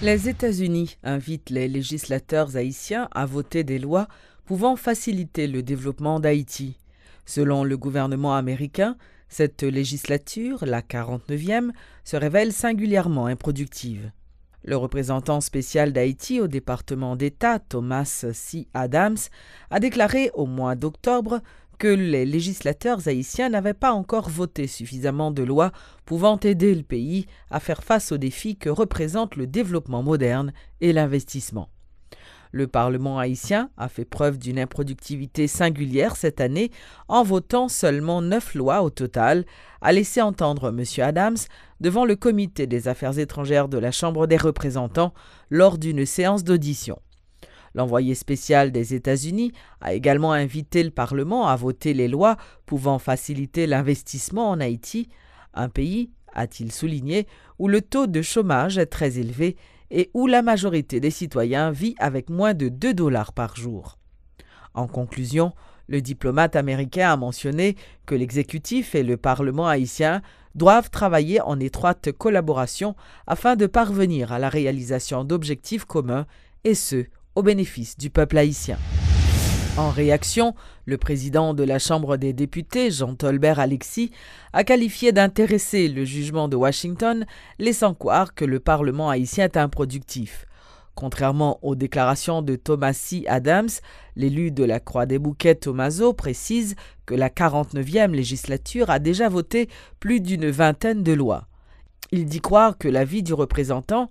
Les États-Unis invitent les législateurs haïtiens à voter des lois pouvant faciliter le développement d'Haïti. Selon le gouvernement américain, cette législature, la 49e, se révèle singulièrement improductive. Le représentant spécial d'Haïti au département d'État, Thomas C. Adams, a déclaré au mois d'octobre que les législateurs haïtiens n'avaient pas encore voté suffisamment de lois pouvant aider le pays à faire face aux défis que représentent le développement moderne et l'investissement. Le Parlement haïtien a fait preuve d'une improductivité singulière cette année en votant seulement 9 lois au total, a laissé entendre M. Adams devant le Comité des affaires étrangères de la Chambre des représentants lors d'une séance d'audition. L'envoyé spécial des États-Unis a également invité le Parlement à voter les lois pouvant faciliter l'investissement en Haïti, un pays, a-t-il souligné, où le taux de chômage est très élevé et où la majorité des citoyens vit avec moins de $2 par jour. En conclusion, le diplomate américain a mentionné que l'exécutif et le Parlement haïtien doivent travailler en étroite collaboration afin de parvenir à la réalisation d'objectifs communs, et ce, au bénéfice du peuple haïtien. En réaction, le président de la Chambre des députés, Jean Tolbert Alexis, a qualifié d'intéressé le jugement de Washington, laissant croire que le Parlement haïtien est improductif. Contrairement aux déclarations de Thomas C. Adams, l'élu de la Croix-des-Bouquets Tomaso précise que la 49e législature a déjà voté plus d'une vingtaine de lois. Il dit croire que l'avis du représentant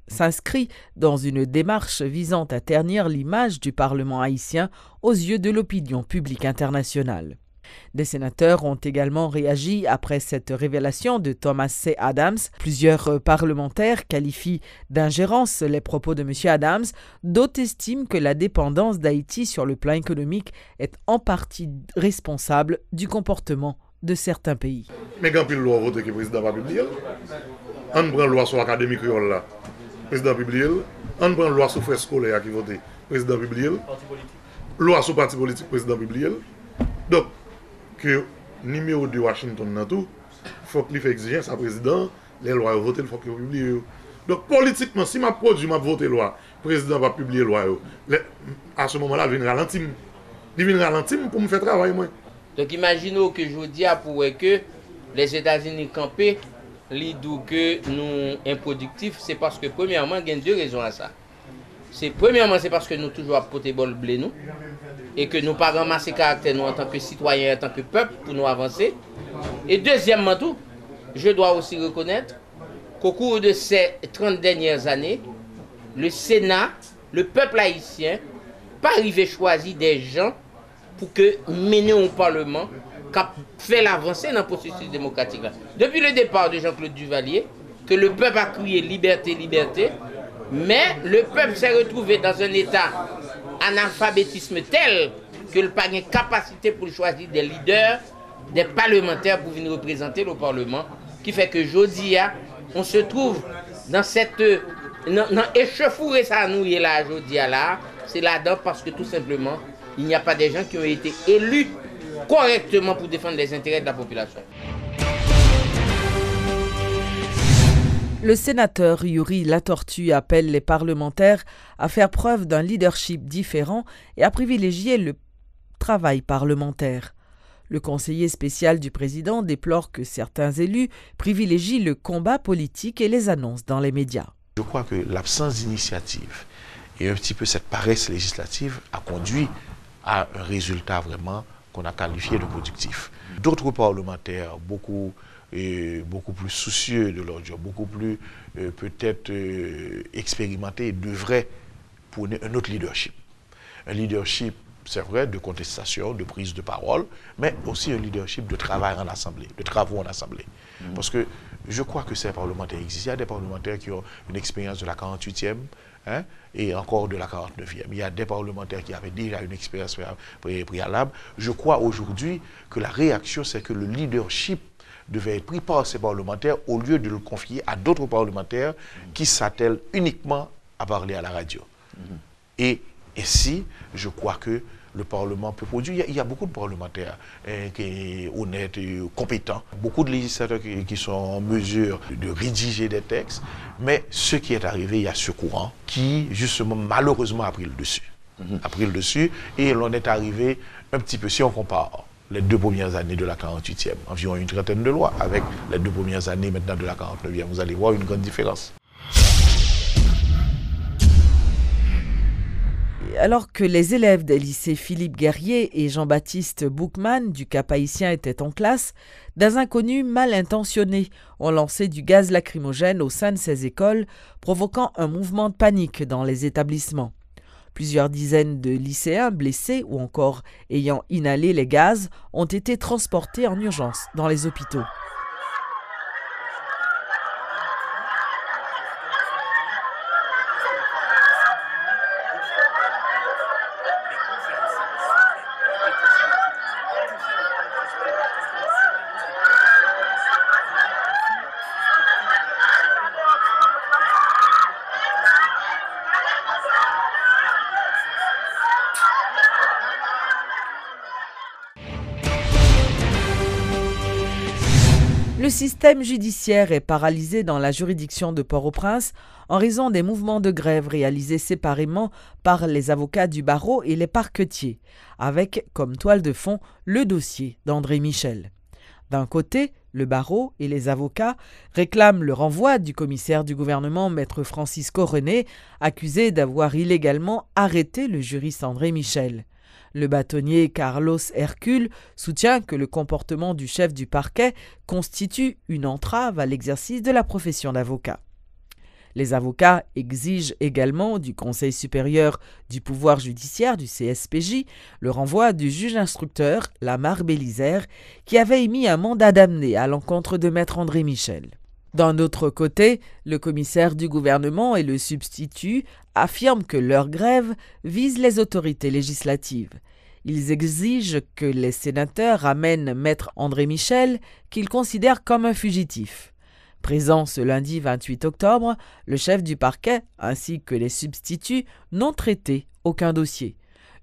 s'inscrit dans une démarche visant à ternir l'image du Parlement haïtien aux yeux de l'opinion publique internationale. Des sénateurs ont également réagi après cette révélation de Thomas C. Adams. Plusieurs parlementaires qualifient d'ingérence les propos de M. Adams, d'autres estiment que la dépendance d'Haïti sur le plan économique est en partie responsable du comportement de certains pays. Mais quand il loi voté que le président va publier, on prend loi sur l'académie créole là. Président publié, on prend loi sur frais scolaires qui voté, président publié, loi sur parti politique, président publié. Donc, que numéro de Washington dans tout, il faut qu'il fasse exigence à président, les lois votées, il faut qu'il publie. Donc, politiquement, si ma produit m'a voté loi, le président va publier loi, à ce moment-là, il vient ralentir. Il vient ralentir pour me faire travailler, moi. Donc, imaginons que je vous dis pour que les États-Unis campent. L'idou que nous improductifs, c'est parce que premièrement, il y a deux raisons à ça. Premièrement, c'est parce que nous toujours apporter bol blé nous et que nous pas ramasser caractère nous en tant que citoyens, en tant que peuple pour nous avancer. Et deuxièmement tout, je dois aussi reconnaître qu'au cours de ces 30 dernières années, le Sénat, le peuple haïtien, pas arrivé choisir des gens pour que mener au Parlement fait l'avancée dans le processus démocratique. Depuis le départ de Jean-Claude Duvalier, que le peuple a crié liberté, liberté, mais le peuple s'est retrouvé dans un état analphabétisme tel que le pas de capacité pour choisir des leaders, des parlementaires pour venir représenter le Parlement, qui fait que aujourd'hui, on se trouve dans cette échauffourée ça nous est là aujourd'hui là, c'est là-dedans parce que tout simplement, il n'y a pas des gens qui ont été élus correctement pour défendre les intérêts de la population. Le sénateur Yuri Latortue appelle les parlementaires à faire preuve d'un leadership différent et à privilégier le travail parlementaire. Le conseiller spécial du président déplore que certains élus privilégient le combat politique et les annonces dans les médias. Je crois que l'absence d'initiative et un petit peu cette paresse législative a conduit à un résultat vraiment qu'on a qualifié de productif. D'autres parlementaires, beaucoup plus soucieux de leur job, beaucoup plus peut-être expérimentés, devraient prôner un autre leadership. Un leadership, c'est vrai, de contestation, de prise de parole, mais aussi un leadership de travail en assemblée, de travaux en assemblée. Parce que je crois que ces parlementaires existent. Il y a des parlementaires qui ont une expérience de la 48e, et encore de la 49e. Il y a des parlementaires qui avaient déjà une expérience préalable. Je crois aujourd'hui que la réaction, c'est que le leadership devait être pris par ces parlementaires au lieu de le confier à d'autres parlementaires qui s'attellent uniquement à parler à la radio. Et Ainsi, je crois que le Parlement peut produire. Il y a beaucoup de parlementaires qui sont honnêtes et compétents, beaucoup de législateurs qui sont en mesure de rédiger des textes, mais ce qui est arrivé, il y a ce courant qui, justement, malheureusement, a pris le dessus. A pris le dessus, et l'on est arrivé un petit peu, si on compare les 2 premières années de la 48e, environ une trentaine de lois, avec les 2 premières années maintenant de la 49e, vous allez voir une grande différence. Alors que les élèves des lycées Philippe Guerrier et Jean-Baptiste Boukman du Cap Haïtien étaient en classe, des inconnus mal intentionnés ont lancé du gaz lacrymogène au sein de ces écoles, provoquant un mouvement de panique dans les établissements. Plusieurs dizaines de lycéens blessés ou encore ayant inhalé les gaz ont été transportés en urgence dans les hôpitaux. Le système judiciaire est paralysé dans la juridiction de Port-au-Prince en raison des mouvements de grève réalisés séparément par les avocats du barreau et les parquetiers, avec comme toile de fond le dossier d'André Michel. D'un côté, le barreau et les avocats réclament le renvoi du commissaire du gouvernement, maître Francisco René, accusé d'avoir illégalement arrêté le juriste André Michel. Le bâtonnier Carlos Hercule soutient que le comportement du chef du parquet constitue une entrave à l'exercice de la profession d'avocat. Les avocats exigent également du Conseil supérieur du pouvoir judiciaire du CSPJ le renvoi du juge instructeur Lamar Bélizaire qui avait émis un mandat d'amener à l'encontre de maître André Michel. D'un autre côté, le commissaire du gouvernement et le substitut affirment que leur grève vise les autorités législatives. Ils exigent que les sénateurs ramènent maître André Michel, qu'ils considèrent comme un fugitif. Présent ce lundi 28 octobre, le chef du parquet ainsi que les substituts n'ont traité aucun dossier.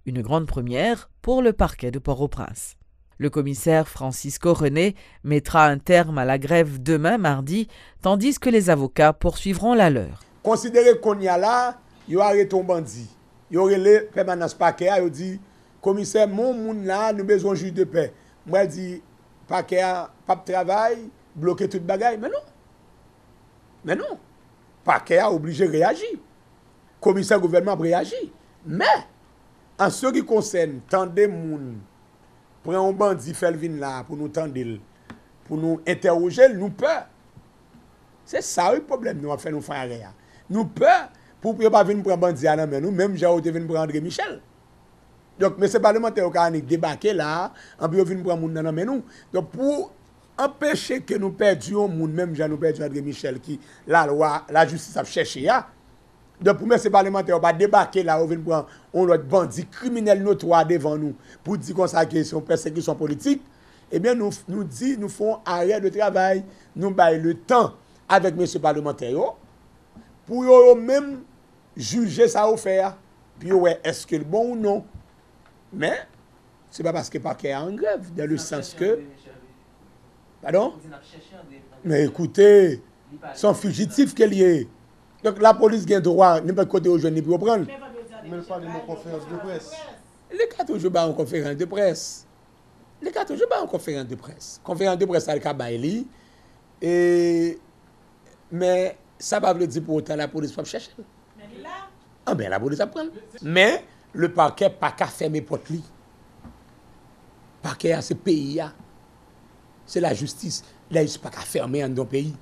Une grande première pour le parquet de Port-au-Prince. Le commissaire Francisco René mettra un terme à la grève demain mardi, tandis que les avocats poursuivront la leur. Considérez qu'on y a là, il y a arrêté un bandit. Il y aurait le permanence parquet, il dit, commissaire, mon monde là, nous besoin de juge de paix. Moi, je dis, parquet, pas de travail, bloquer toute bagaille. Mais non. Mais non. Parquet a obligé de réagir. Commissaire gouvernement a réagi. Mais, en ce qui concerne, tendez moun, prend un bandit, fait le vin là, pour nous tendre, pour nous interroger, nous peur. C'est ça le problème, nous avons fait nous faire rien. Nous peur, pour ne pas venir prendre bandit à nous, même j'ai été venu prendre André Michel. Donc, mais ces parlementaires qui ont débarqué là, on peut venir prendre moun dans nous. Donc, pour empêcher que nous perdions moun, même j'ai nous perdu André Michel, qui la loi, la justice a cherché. Donc, pour ces parlementaires, on va débarquer là, on va prendre un autre bandit criminel notoire devant nous, pour dire qu'on s'est question persécution politique. Eh bien, nous font arrêt de travail, nous baillons le temps avec M. parlementaire pour eux même juger ça au faire. Puis, ouais, est-ce que le bon ou non? Mais, ce n'est pas parce que le parquet est en grève, dans le sens que. Pardon? Mais écoutez, sont fugitifs qu'elle y est. Donc la police a droit, n'importe côté aux jeunes pour prendre. Mais le parle de conférence de presse. Les cas toujours en conférence de presse. Les cas toujours en conférence de presse. Conférence de presse, ça le Kabaili. Mais ça ne veut pas dire pour autant la police va chercher. Mais là. Ah ben la police va prendre. Mais le parquet n'a pas qu'à fermer porte lui. Le parquet à ce pays. C'est la justice. Là, il n'est pas qu'à fermer dans nos pays.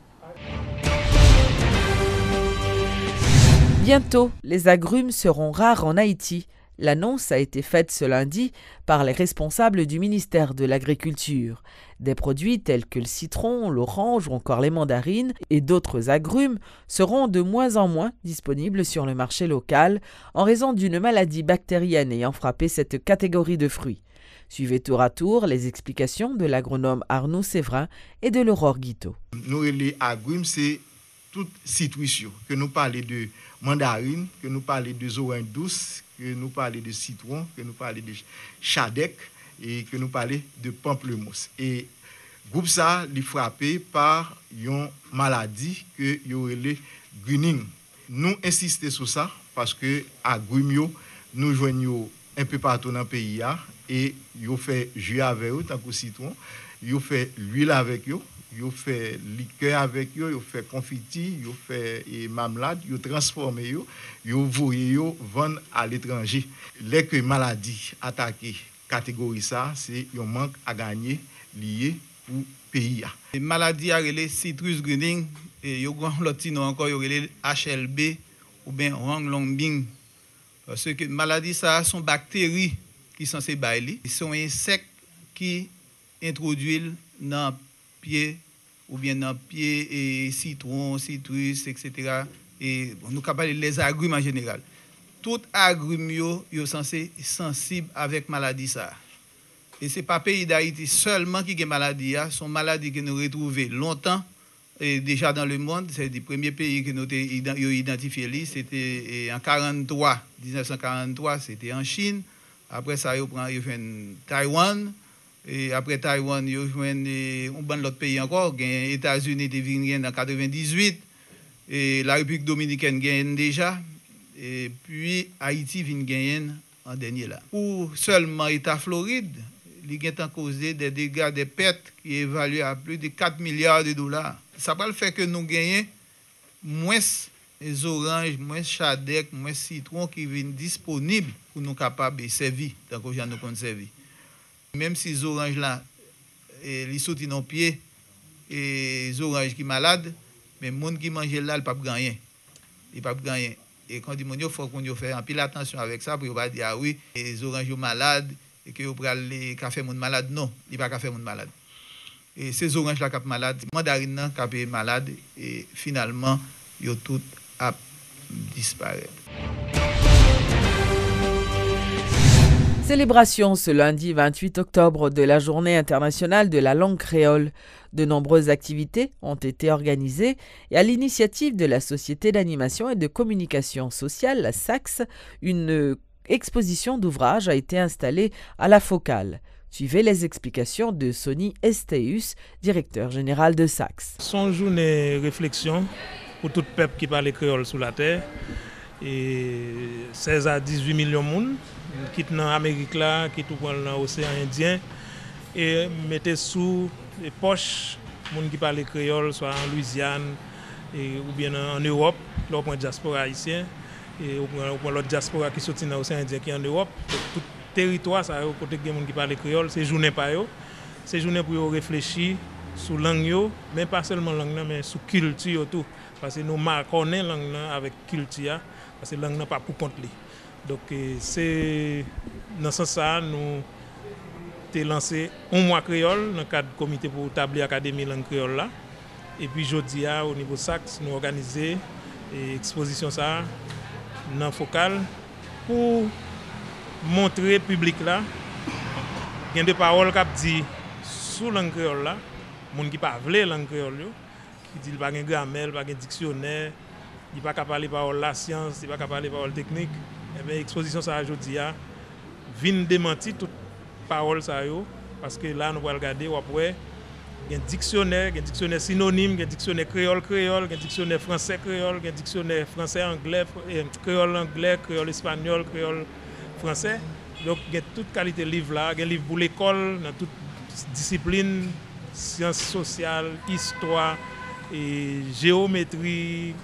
Bientôt, les agrumes seront rares en Haïti. L'annonce a été faite ce lundi par les responsables du ministère de l'Agriculture. Des produits tels que le citron, l'orange ou encore les mandarines et d'autres agrumes seront de moins en moins disponibles sur le marché local en raison d'une maladie bactérienne ayant frappé cette catégorie de fruits. Suivez tour à tour les explications de l'agronome Arnaud Séverin et de l'Aurore Guiteau. Nous, les agrumes, c'est tout citrus que nous parlons de mandarine, que nous parlons de oranges douces, que nous parlons de citron, que nous parlons de chadec et que nous parlons de pamplemousse. Et groupe ça, il est frappé par une maladie que y aurait le greening. Nous insistons sur ça parce que à Grumio, nous joignons un peu partout dans le pays et ils fait jus avec eux, tant que citron, ils fait l'huile avec eux, ils fait liqueur avec eux, ils fait confiti, ils fait marmelade, ils transformé eux, ils voyez eux vendre à l'étranger. Les que maladie attaquée catégorie ça, c'est un manque à gagner lié pour pays. Les maladies à relais citrus greening et yo grand l'autre nom encore yo relais HLB ou bien Ronglongbing parce que maladie ça sont bactéries qui sont ces baili, sont insectes qui introduisent dans pied ou bien dans pied et citron, citrus, etc. Et nous capable les agrumes en général. Tout agrumes yo censé sensible avec maladie ça. Et c'est pas pays d'Haïti seulement qui a maladie, sont maladies que nous retrouvons longtemps et déjà dans le monde. C'est le premier pays que nous avons identifié, c'était en 1943, c'était en Chine. Après ça, ils ont fait Taïwan. Et après Taïwan, ils ont fait l'autre pays encore. Les États-Unis étaient venus en 1998. Et la République dominicaine gagne déjà. Et puis Haïti vient gagner en dernier là. Pour seulement l'État Floride, il a causé des dégâts, des pertes qui évaluent à plus de 4 milliards de dollars. Ça va le faire que nous gagnons moins les oranges, moins chadec, moins citron qui viennent disponibles pour nous capables de servir, tant que nous comptons servir. Même si les oranges là, ils sautent dans les pieds, et les oranges qui sont malades, mais les gens qui mangent là, ils ne peuvent pas gagner. Ils ne peuvent pas gagner. Et quand il faut qu'on fasse un pile attention avec ça, pour ne pas dire ah oui, les oranges sont malades, et que vous prenez les cafés malades. Non, il n'y a pas café malade. Et ces oranges là qui sont malades, mandarines qui sont malades, et finalement, ils ont tout à disparaître. Célébration ce lundi 28 octobre de la Journée internationale de la langue créole. De nombreuses activités ont été organisées et à l'initiative de la Société d'animation et de communication sociale, la SACS, une exposition d'ouvrages a été installée à la Focale. Suivez les explications de Sonny Estéus, directeur général de SACS. Son journée réflexion pour tout peuple qui parle créole sur la terre. Et 16 à 18 millions de monde qui sont en Amérique là, qui sont dans l'océan Indien et mettez sous les poches les gens qui parlent créole, soit en Louisiane ou bien en Europe, là on prend diaspora haïtien et on prend l'autre diaspora qui sortit dans l'océan Indien qui est en Europe. Tout territoire ça côté des gens qui parlent créole, c'est journée par eux. C'est journée pour réfléchir sur langue yo, mais pas seulement langue mais sur culture tout parce que nous connaissons langue avec culture parce que langue n'a pas pour compte li. Donc c'est dans ce sens nous avons lancé un mois créole dans le cadre du comité pour établir l'académie langue créole là. Et puis jeudi au niveau SACS nous organisé une exposition ça dans Focale pour montrer au public là il y a des paroles qui dit sous langue créole là, les gens qui pas veulent langue créole qui dit pas de grammaire, pas de dictionnaire, il pas capable de parler la science, il pas capable de parler technique. Eh bien exposition ça aujourd'hui vient démentir toute parole ça yo parce que là nous va regarder après il y a un dictionnaire synonyme, il y a un dictionnaire créole, il y a un dictionnaire français créole, il y a un dictionnaire français anglais, créole anglais, créole espagnol, créole français. Donc il y a toute qualité de livre là, il y a un livre pour l'école dans toute discipline, sciences sociales, histoire et géométrie,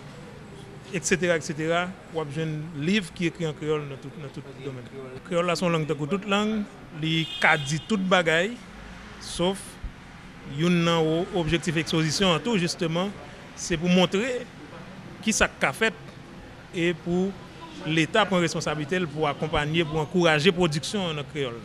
etc. Ou avez un livre qui est écrit en créole dans tout domaine. Le créole là son langue de toute langue, il dit toute bagaille, sauf un objectif d'exposition tout justement, c'est pour montrer qui ça qu'a fait et pour l'État prend responsabilité pour accompagner, pour encourager la production en créole.